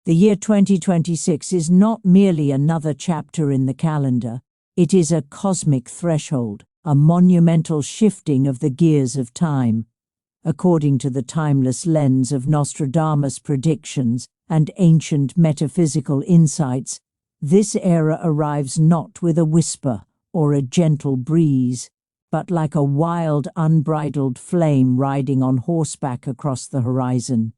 The year 2026 is not merely another chapter in the calendar. It is a cosmic threshold, a monumental shifting of the gears of time. According to the timeless lens of Nostradamus predictions and ancient metaphysical insights, this era arrives not with a whisper or a gentle breeze, but like a wild, unbridled flame riding on horseback across the horizon.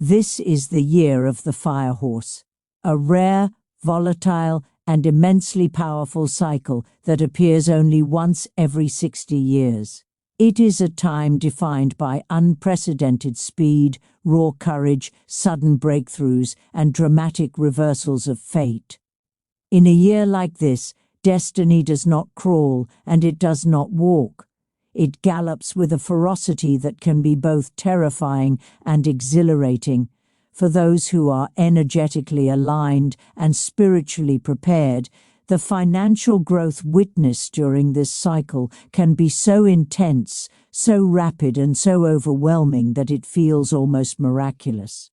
This is the year of the firehorse, a rare, volatile, and immensely powerful cycle that appears only once every 60 years. It is a time defined by unprecedented speed, raw courage, sudden breakthroughs, and dramatic reversals of fate. In a year like this, destiny does not crawl and it does not walk. It gallops with a ferocity that can be both terrifying and exhilarating. For those who are energetically aligned and spiritually prepared, the financial growth witnessed during this cycle can be so intense, so rapid, and so overwhelming that it feels almost miraculous.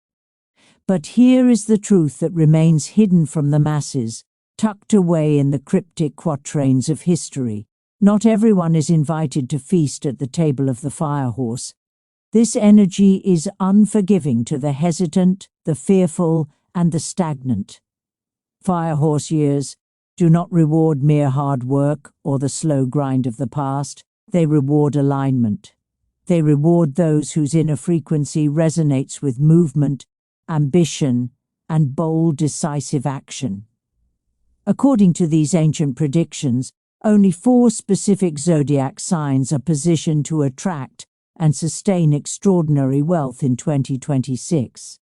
But here is the truth that remains hidden from the masses, tucked away in the cryptic quatrains of history. Not everyone is invited to feast at the table of the firehorse. This energy is unforgiving to the hesitant, the fearful, and the stagnant. Firehorse years do not reward mere hard work or the slow grind of the past. They reward alignment. They reward those whose inner frequency resonates with movement, ambition, and bold, decisive action. According to these ancient predictions, only 4 specific zodiac signs are positioned to attract and sustain extraordinary wealth in 2026.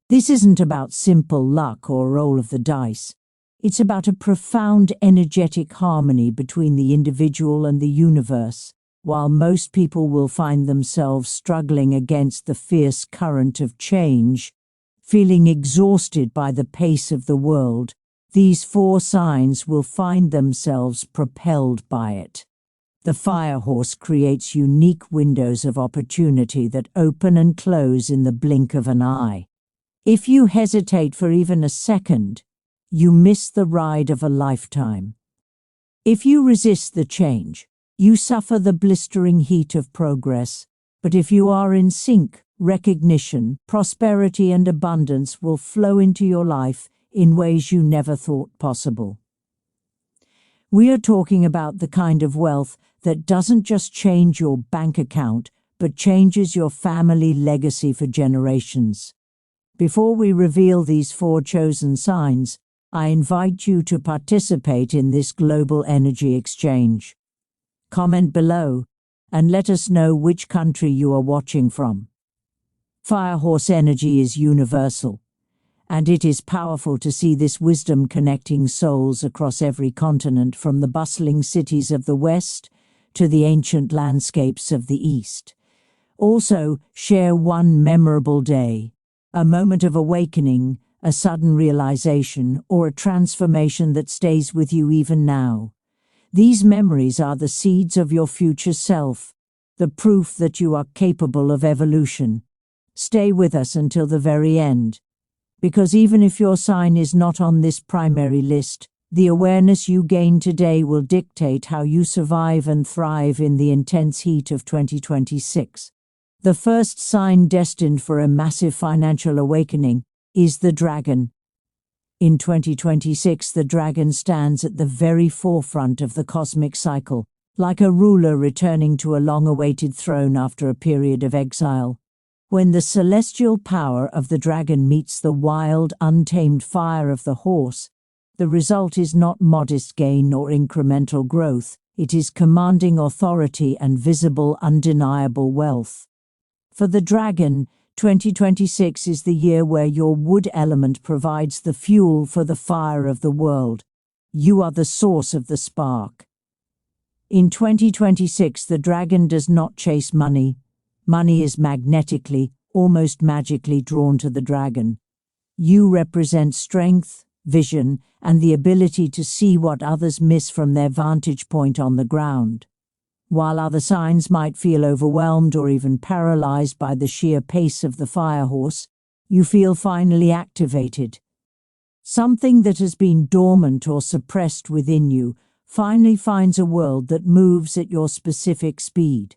This isn't about simple luck or roll of the dice. It's about a profound energetic harmony between the individual and the universe. While most people will find themselves struggling against the fierce current of change, feeling exhausted by the pace of the world, these 4 signs will find themselves propelled by it. The firehorse creates unique windows of opportunity that open and close in the blink of an eye. If you hesitate for even a second, you miss the ride of a lifetime. If you resist the change, you suffer the blistering heat of progress. But if you are in sync, recognition, prosperity, and abundance will flow into your life in ways you never thought possible. We are talking about the kind of wealth that doesn't just change your bank account, but changes your family legacy for generations. Before we reveal these 4 chosen signs, I invite you to participate in this global energy exchange. Comment below and let us know which country you are watching from. Firehorse energy is universal, and it is powerful to see this wisdom connecting souls across every continent, from the bustling cities of the West to the ancient landscapes of the East. Also, share one memorable day, a moment of awakening, a sudden realization, or a transformation that stays with you even now. These memories are the seeds of your future self, the proof that you are capable of evolution. Stay with us until the very end, because even if your sign is not on this primary list, the awareness you gain today will dictate how you survive and thrive in the intense heat of 2026. The first sign destined for a massive financial awakening is the dragon. In 2026, the dragon stands at the very forefront of the cosmic cycle, like a ruler returning to a long-awaited throne after a period of exile. When the celestial power of the dragon meets the wild, untamed fire of the horse, the result is not modest gain or incremental growth. It is commanding authority and visible, undeniable wealth. For the dragon, 2026 is the year where your wood element provides the fuel for the fire of the world. You are the source of the spark. In 2026, the dragon does not chase money. Money is magnetically, almost magically drawn to the dragon. You represent strength, vision, and the ability to see what others miss from their vantage point on the ground. While other signs might feel overwhelmed or even paralyzed by the sheer pace of the firehorse, You feel finally activated. Something that has been dormant or suppressed within you finally finds a world that moves at your specific speed.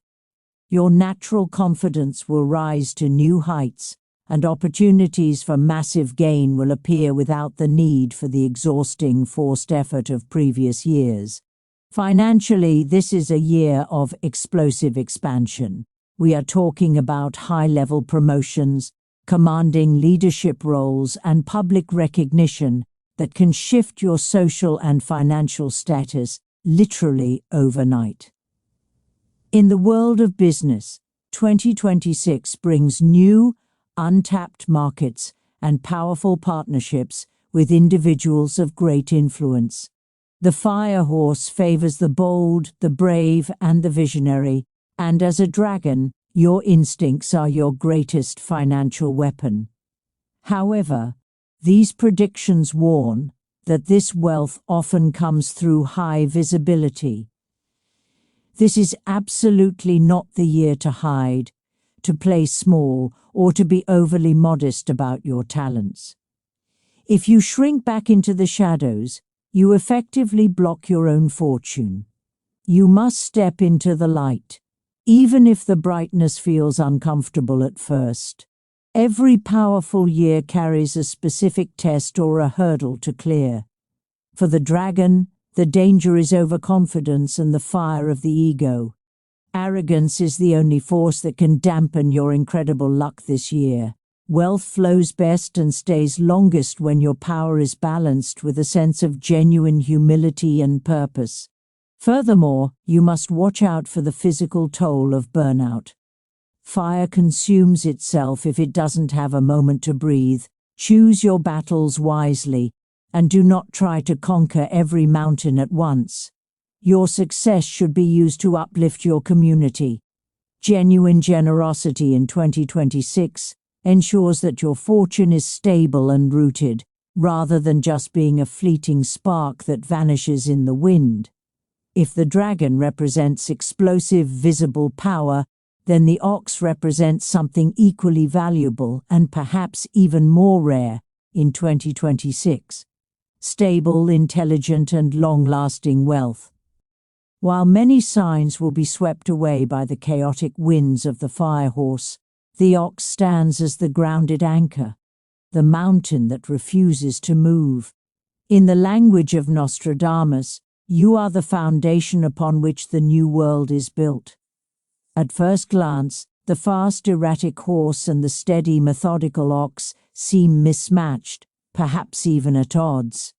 Your natural confidence will rise to new heights, and opportunities for massive gain will appear without the need for the exhausting, forced effort of previous years. Financially, this is a year of explosive expansion. We are talking about high-level promotions, commanding leadership roles, and public recognition that can shift your social and financial status literally overnight. In the world of business, 2026 brings new, untapped markets and powerful partnerships with individuals of great influence. The firehorse favors the bold, the brave, and the visionary, and as a dragon, your instincts are your greatest financial weapon. However, these predictions warn that this wealth often comes through high visibility. This is absolutely not the year to hide, to play small, or to be overly modest about your talents. If you shrink back into the shadows, you effectively block your own fortune. You must step into the light, even if the brightness feels uncomfortable at first. Every powerful year carries a specific test or a hurdle to clear. For the dragon, the danger is overconfidence and the fire of the ego. Arrogance is the only force that can dampen your incredible luck this year. Wealth flows best and stays longest when your power is balanced with a sense of genuine humility and purpose. Furthermore, you must watch out for the physical toll of burnout. Fire consumes itself if it doesn't have a moment to breathe. Choose your battles wisely, and do not try to conquer every mountain at once. Your success should be used to uplift your community. Genuine generosity in 2026 ensures that your fortune is stable and rooted, rather than just being a fleeting spark that vanishes in the wind. If the dragon represents explosive, visible power, then the ox represents something equally valuable and perhaps even more rare in 2026. Stable, intelligent, and long-lasting wealth. While many signs will be swept away by the chaotic winds of the firehorse, the ox stands as the grounded anchor, the mountain that refuses to move. In the language of Nostradamus, you are the foundation upon which the new world is built. At first glance, the fast, erratic horse and the steady, methodical ox seem mismatched, perhaps even at odds.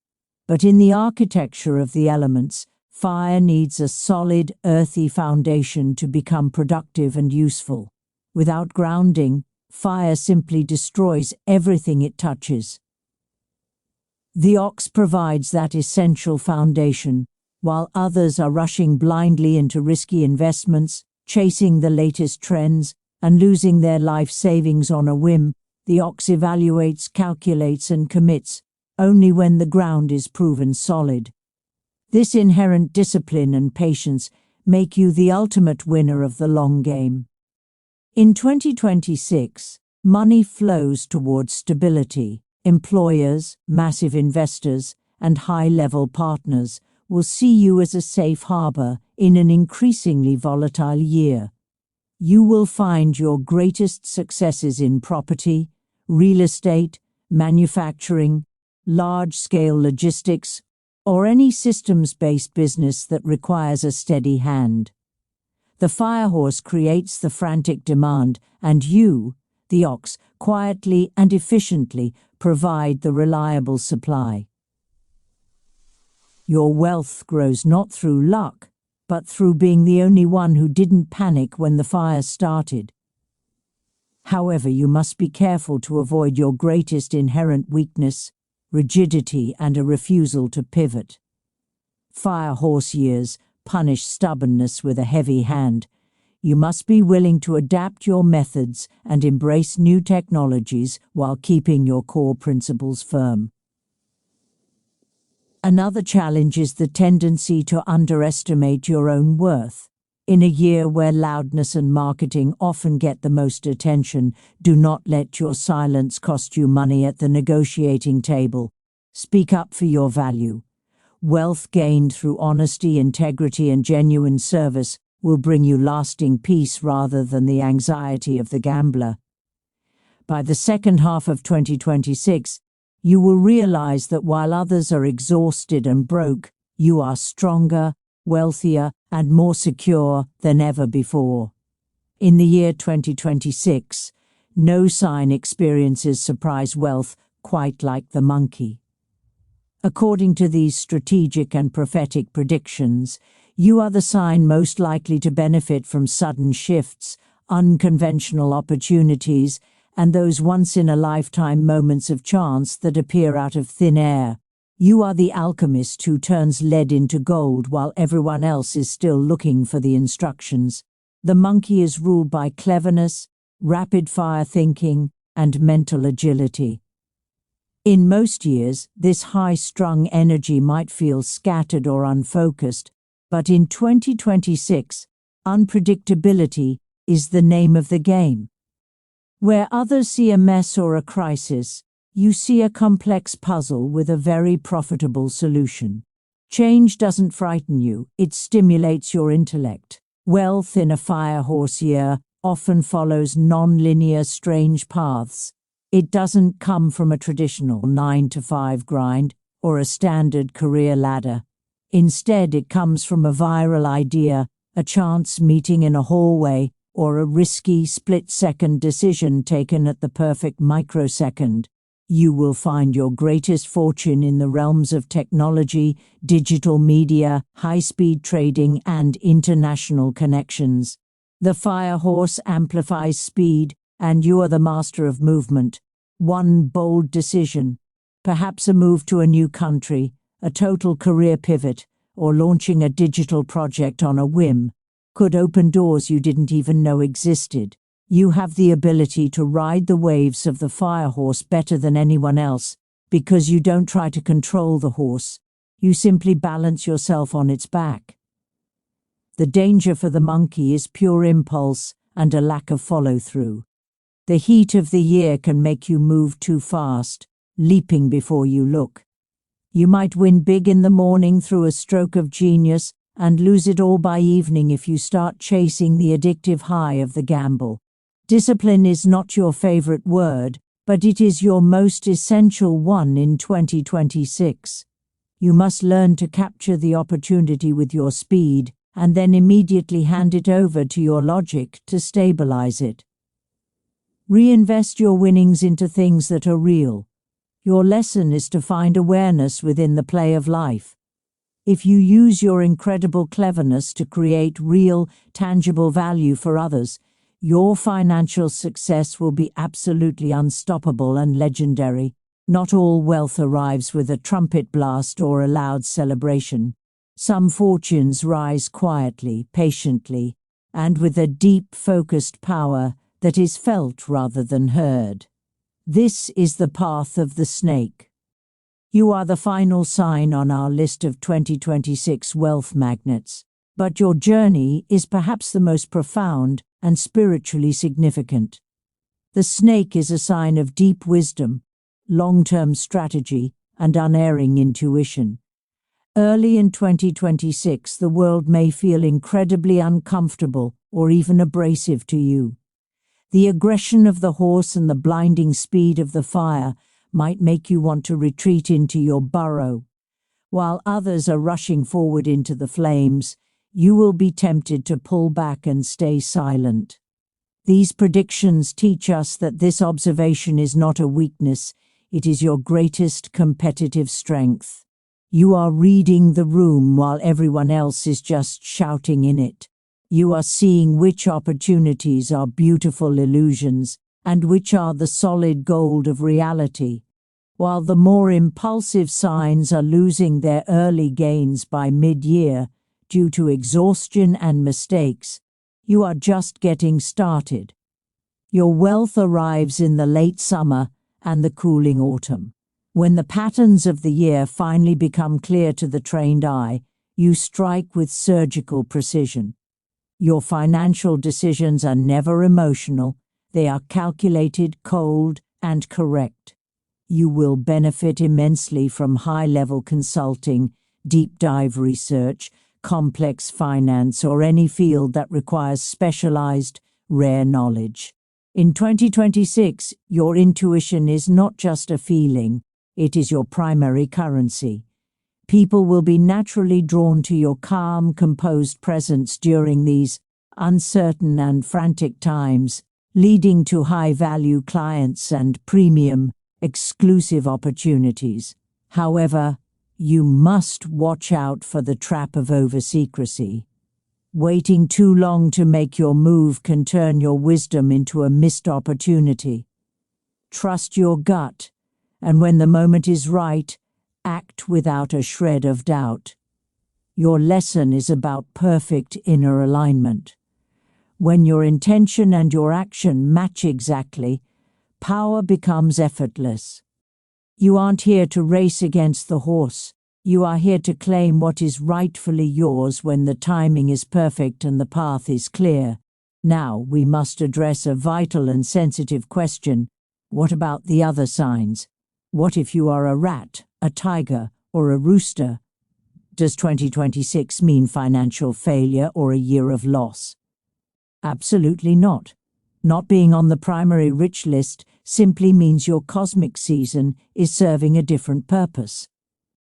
But in the architecture of the elements, fire needs a solid, earthy foundation to become productive and useful. Without grounding, fire simply destroys everything it touches. The ox provides that essential foundation, while others are rushing blindly into risky investments, chasing the latest trends, and losing their life savings on a whim. The ox evaluates, calculates, and commits only when the ground is proven solid. This inherent discipline and patience make you the ultimate winner of the long game. In 2026, money flows towards stability. Employers, massive investors, and high-level partners will see you as a safe harbor in an increasingly volatile year. You will find your greatest successes in property, real estate, manufacturing, large-scale logistics, or any systems-based business that requires a steady hand. The firehorse creates the frantic demand, and you, the ox, quietly and efficiently provide the reliable supply. Your wealth grows not through luck, but through being the only one who didn't panic when the fire started. However, you must be careful to avoid your greatest inherent weakness, rigidity, and a refusal to pivot. Firehorse years punish stubbornness with a heavy hand. You must be willing to adapt your methods and embrace new technologies while keeping your core principles firm. Another challenge is the tendency to underestimate your own worth. In a year where loudness and marketing often get the most attention, do not let your silence cost you money at the negotiating table. Speak up for your value. Wealth gained through honesty, integrity, and genuine service will bring you lasting peace rather than the anxiety of the gambler. By the second half of 2026, you will realize that while others are exhausted and broke, you are stronger, wealthier, and more secure than ever before. In the year 2026, no sign experiences surprise wealth quite like the monkey. According to these strategic and prophetic predictions, you are the sign most likely to benefit from sudden shifts, unconventional opportunities, and those once-in-a-lifetime moments of chance that appear out of thin air. You are the alchemist who turns lead into gold while everyone else is still looking for the instructions. The monkey is ruled by cleverness, rapid-fire thinking, and mental agility. In most years, this high-strung energy might feel scattered or unfocused, but in 2026, unpredictability is the name of the game. Where others see a mess or a crisis, you see a complex puzzle with a very profitable solution. Change doesn't frighten you, it stimulates your intellect. Wealth in a firehorse year often follows non-linear, strange paths. It doesn't come from a traditional 9-to-5 grind or a standard career ladder. Instead, it comes from a viral idea, a chance meeting in a hallway, or a risky split-second decision taken at the perfect microsecond. You will find your greatest fortune in the realms of technology, digital media, high-speed trading, and international connections. The firehorse amplifies speed, and you are the master of movement. One bold decision, perhaps a move to a new country, a total career pivot, or launching a digital project on a whim, could open doors you didn't even know existed. You have the ability to ride the waves of the firehorse better than anyone else, because you don't try to control the horse. You simply balance yourself on its back. The danger for the monkey is pure impulse and a lack of follow-through. The heat of the year can make you move too fast, leaping before you look. You might win big in the morning through a stroke of genius and lose it all by evening if you start chasing the addictive high of the gamble. Discipline is not your favorite word, but it is your most essential one in 2026. You must learn to capture the opportunity with your speed and then immediately hand it over to your logic to stabilize it. Reinvest your winnings into things that are real. Your lesson is to find awareness within the play of life. If you use your incredible cleverness to create real, tangible value for others, your financial success will be absolutely unstoppable and legendary. Not all wealth arrives with a trumpet blast or a loud celebration. Some fortunes rise quietly, patiently, and with a deep, focused power that is felt rather than heard. This is the path of the snake. You are the final sign on our list of 2026 wealth magnets, but your journey is perhaps the most profound and spiritually significant. The snake is a sign of deep wisdom, long-term strategy, and unerring intuition. Early in 2026, the world may feel incredibly uncomfortable or even abrasive to you. The aggression of the horse and the blinding speed of the fire might make you want to retreat into your burrow. While others are rushing forward into the flames, you will be tempted to pull back and stay silent. These predictions teach us that this observation is not a weakness, it is your greatest competitive strength. You are reading the room while everyone else is just shouting in it. You are seeing which opportunities are beautiful illusions and which are the solid gold of reality, while the more impulsive signs are losing their early gains by mid-year due to exhaustion and mistakes. You are just getting started. Your wealth arrives in the late summer and the cooling autumn. When the patterns of the year finally become clear to the trained eye, you strike with surgical precision. Your financial decisions are never emotional. They are calculated, cold, and correct. You will benefit immensely from high-level consulting, deep-dive research, complex finance, or any field that requires specialized, rare knowledge. In 2026, your intuition is not just a feeling, it is your primary currency. People will be naturally drawn to your calm, composed presence during these uncertain and frantic times, leading to high-value clients and premium, exclusive opportunities. However, you must watch out for the trap of over-secrecy. Waiting too long to make your move can turn your wisdom into a missed opportunity. Trust your gut, and when the moment is right, act without a shred of doubt. Your lesson is about perfect inner alignment. When your intention and your action match exactly, power becomes effortless. You aren't here to race against the horse. You are here to claim what is rightfully yours when the timing is perfect and the path is clear. Now we must address a vital and sensitive question. What about the other signs? What if you are a rat, a tiger, or a rooster? Does 2026 mean financial failure or a year of loss? Absolutely not. Not being on the primary rich list simply means your cosmic season is serving a different purpose.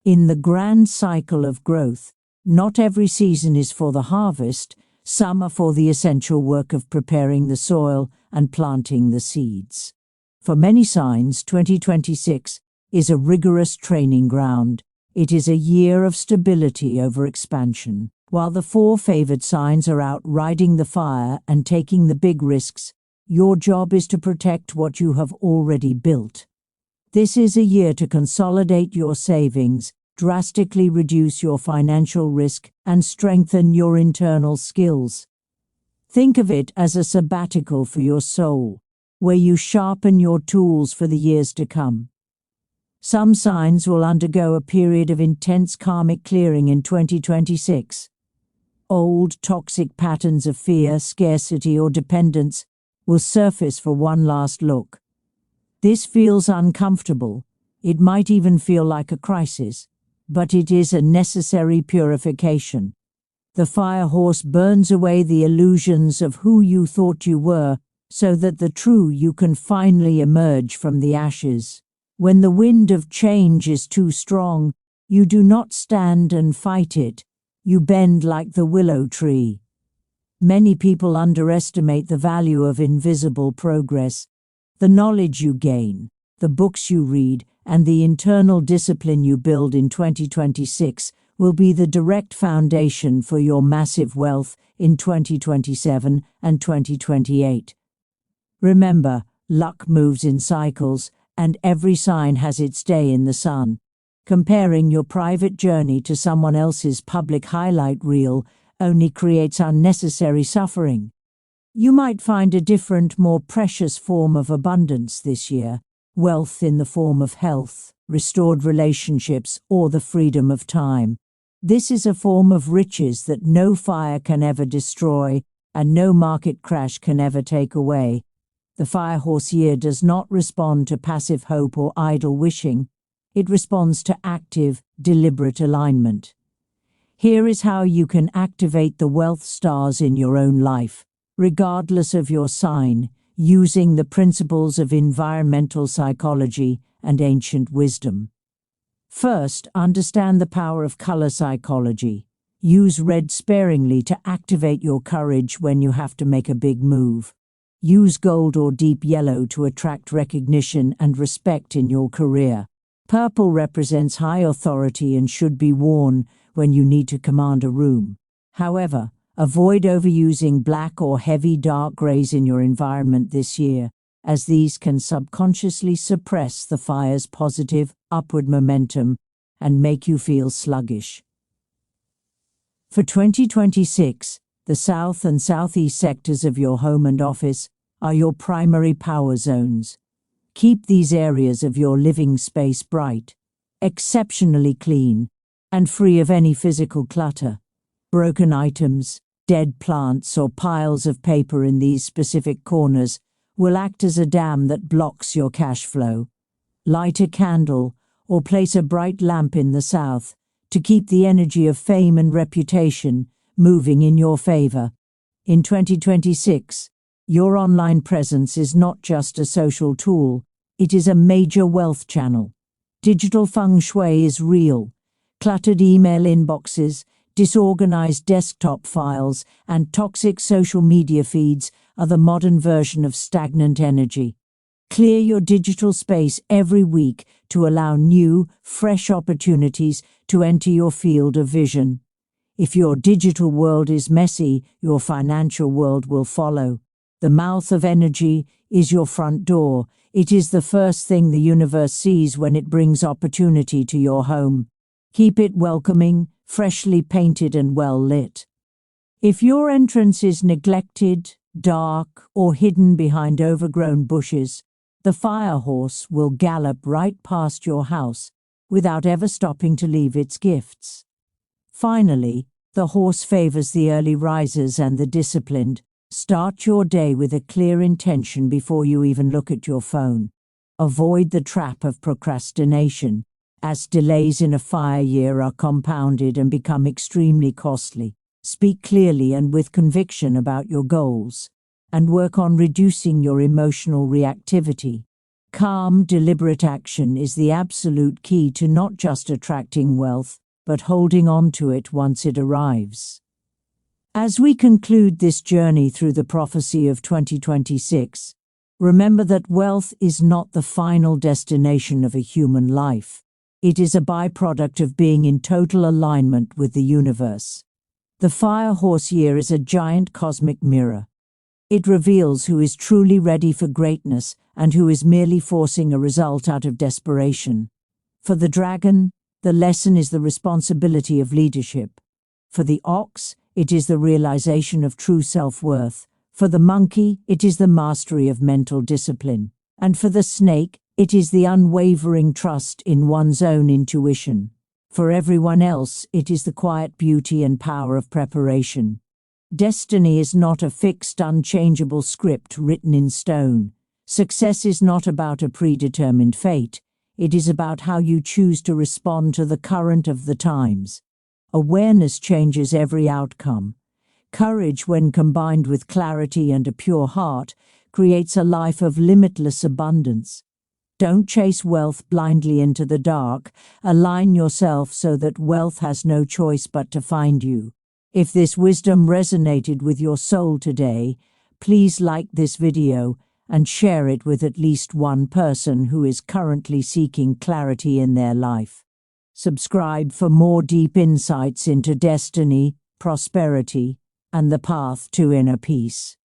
In the grand cycle of growth, not every season is for the harvest, some are for the essential work of preparing the soil and planting the seeds. For many signs, 2026 is a rigorous training ground. It is a year of stability over expansion. While the 4 favored signs are out riding the fire and taking the big risks, your job is to protect what you have already built. This is a year to consolidate your savings, drastically reduce your financial risk, and strengthen your internal skills. Think of it as a sabbatical for your soul, where you sharpen your tools for the years to come. Some signs will undergo a period of intense karmic clearing in 2026. Old, toxic patterns of fear, scarcity, or dependence will surface for one last look. This feels uncomfortable. It might even feel like a crisis, but it is a necessary purification. The firehorse burns away the illusions of who you thought you were, so that the true you can finally emerge from the ashes. When the wind of change is too strong, you do not stand and fight it. You bend like the willow tree. Many people underestimate the value of invisible progress. The knowledge you gain, the books you read, and the internal discipline you build in 2026 will be the direct foundation for your massive wealth in 2027 and 2028. Remember, luck moves in cycles, and every sign has its day in the sun. Comparing your private journey to someone else's public highlight reel only creates unnecessary suffering. You might find a different, more precious form of abundance this year, wealth in the form of health, restored relationships, or the freedom of time. This is a form of riches that no fire can ever destroy and no market crash can ever take away. The firehorse year does not respond to passive hope or idle wishing. It responds to active, deliberate alignment. Here is how you can activate the wealth stars in your own life, regardless of your sign, using the principles of environmental psychology and ancient wisdom. First, understand the power of color psychology. Use red sparingly to activate your courage when you have to make a big move. Use gold or deep yellow to attract recognition and respect in your career. Purple represents high authority and should be worn when you need to command a room. However, avoid overusing black or heavy dark grays in your environment this year, as these can subconsciously suppress the fire's positive, upward momentum and make you feel sluggish. For 2026, the south and southeast sectors of your home and office are your primary power zones. Keep these areas of your living space bright, exceptionally clean, and free of any physical clutter, broken items, Dead plants or piles of paper in these specific corners will act as a dam that blocks your cash flow. Light a candle or place a bright lamp in the south to keep the energy of fame and reputation moving in your favor. In 2026, your online presence is not just a social tool, it is a major wealth channel. Digital Feng Shui is real. Cluttered email inboxes, disorganized desktop files, and toxic social media feeds are the modern version of stagnant energy. Clear your digital space every week to allow new, fresh opportunities to enter your field of vision. If your digital world is messy, your financial world will follow. The mouth of energy is your front door. It is the first thing the universe sees when it brings opportunity to your home. Keep it welcoming, freshly painted and well lit. If your entrance is neglected, dark, or hidden behind overgrown bushes, the firehorse will gallop right past your house without ever stopping to leave its gifts. Finally, the horse favors the early risers and the disciplined. Start your day with a clear intention before you even look at your phone. Avoid the trap of procrastination, as delays in a fire year are compounded and become extremely costly. Speak clearly and with conviction about your goals, and work on reducing your emotional reactivity. Calm, deliberate action is the absolute key to not just attracting wealth, but holding on to it once it arrives. As we conclude this journey through the prophecy of 2026, remember that wealth is not the final destination of a human life. It is a byproduct of being in total alignment with the universe. The firehorse year is a giant cosmic mirror. It reveals who is truly ready for greatness and who is merely forcing a result out of desperation. For the dragon, the lesson is the responsibility of leadership. For the ox, it is the realization of true self-worth. For the monkey, it is the mastery of mental discipline. And for the snake, it is the unwavering trust in one's own intuition. For everyone else, it is the quiet beauty and power of preparation. Destiny is not a fixed, unchangeable script written in stone. Success is not about a predetermined fate. It is about how you choose to respond to the current of the times. Awareness changes every outcome. Courage, when combined with clarity and a pure heart, creates a life of limitless abundance. Don't chase wealth blindly into the dark. Align yourself so that wealth has no choice but to find you. If this wisdom resonated with your soul today, please like this video and share it with at least one person who is currently seeking clarity in their life. Subscribe for more deep insights into destiny, prosperity, and the path to inner peace.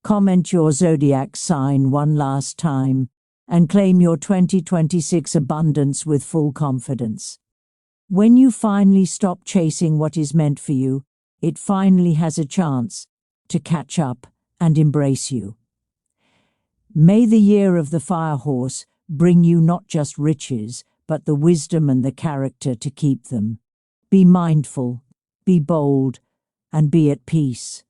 Comment your zodiac sign one last time and claim your 2026 abundance with full confidence. When you finally stop chasing what is meant for you, it finally has a chance to catch up and embrace you. May the year of the firehorse bring you not just riches, but the wisdom and the character to keep them. Be mindful, be bold, and be at peace.